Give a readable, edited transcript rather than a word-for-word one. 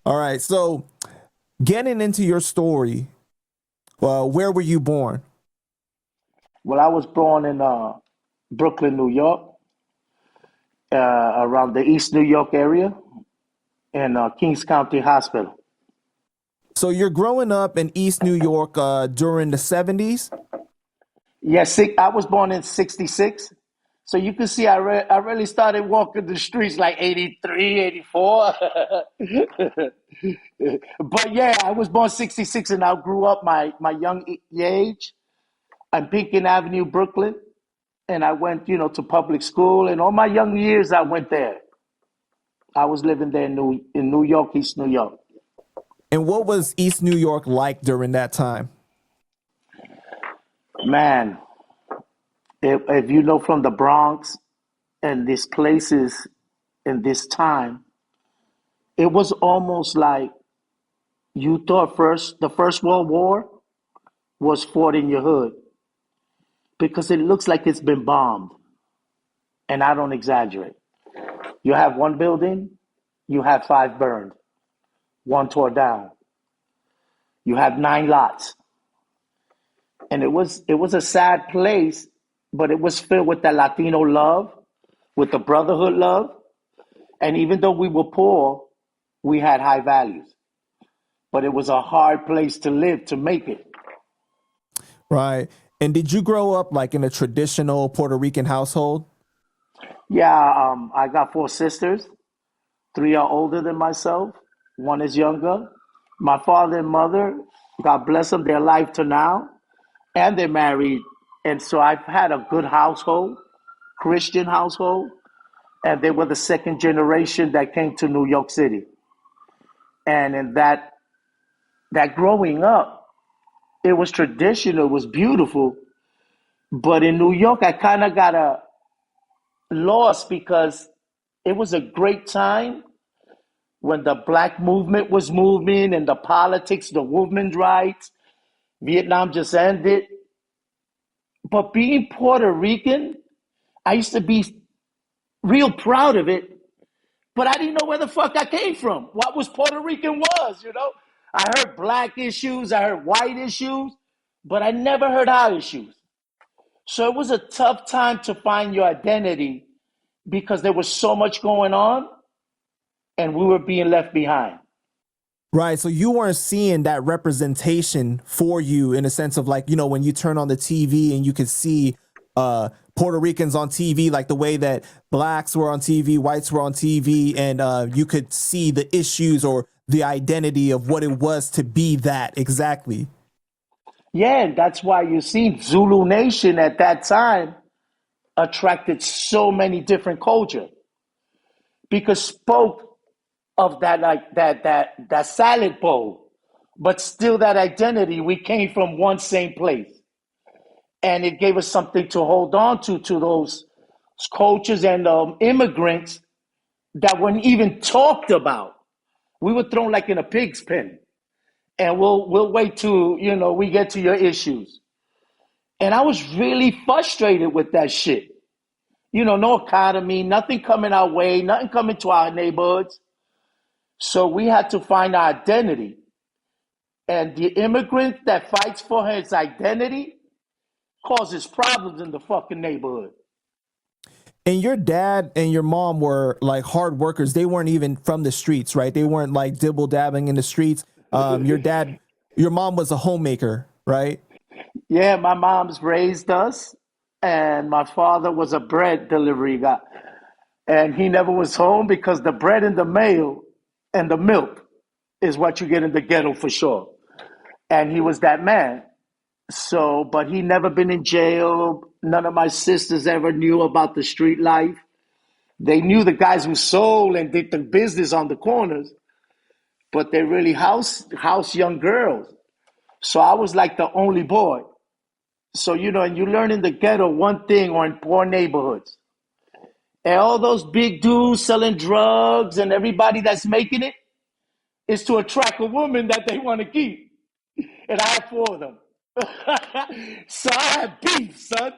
All right, so getting into your story, where were you born? Well, I was born in Brooklyn, New York, around the East New York area in Kings County Hospital. So you're growing up in East New York during the 70s? Yes, I was born in '66. So you can see I really started walking the streets like '83, '84. But yeah, I was born '66 and I grew up my young age on Beacon Avenue, Brooklyn. And I went, to public school. And all my young years, I went there. I was living there in New York, East New York. And what was East New York like during that time? Man, if you know from the Bronx and these places in this time, it was almost like you thought the First World War was fought in your hood because it looks like it's been bombed. And I don't exaggerate. You have one building, you have five burned, one tore down. You have nine lots. And it was a sad place, but it was filled with that Latino love, with the brotherhood love. And even though we were poor, we had high values. But it was a hard place to live to make it. Right. And did you grow up like in a traditional Puerto Rican household? Yeah, I got four sisters. Three are older than myself. One is younger. My father and mother, God bless them, they're alive to now, and they're married. And so I've had a good household, Christian household, and they were the second generation that came to New York City. And in that growing up, it was traditional, it was beautiful. But in New York, I kind of got lost because it was a great time when the black movement was moving and the politics, the women's rights. Vietnam just ended. But being Puerto Rican, I used to be real proud of it, but I didn't know where the fuck I came from. What was Puerto Rican was. I heard black issues, I heard white issues, but I never heard our issues. So it was a tough time to find your identity because there was so much going on and we were being left behind. Right. So you weren't seeing that representation for you in a sense of like, when you turn on the TV and you could see Puerto Ricans on TV, like the way that blacks were on TV, whites were on TV, and you could see the issues or the identity of what it was to be that exactly. Yeah, and that's why you see Zulu Nation at that time attracted so many different culture because spoke of that like that salad bowl, but still that identity. We came from one same place, and it gave us something to hold on to those cultures and immigrants that weren't even talked about. We were thrown like in a pig's pen, and we'll wait till we get to your issues. And I was really frustrated with that shit. No economy, nothing coming our way, nothing coming to our neighborhoods. So we had to find our identity. And the immigrant that fights for his identity causes problems in the fucking neighborhood. And your dad and your mom were like hard workers. They weren't even from the streets, right? They weren't like dibble dabbing in the streets. Your mom was a homemaker, right? Yeah, my mom's raised us, and my father was a bread delivery guy. And he never was home because the bread and the mail and the milk is what you get in the ghetto for sure. And he was that man. So, but he never been in jail. None of my sisters ever knew about the street life. They knew the guys who sold and did the business on the corners, but they really house young girls. So I was like the only boy. So, and you learn in the ghetto one thing or in poor neighborhoods. And all those big dudes selling drugs and everybody that's making it is to attract a woman that they want to keep. And I have four of them. So I have beef, son.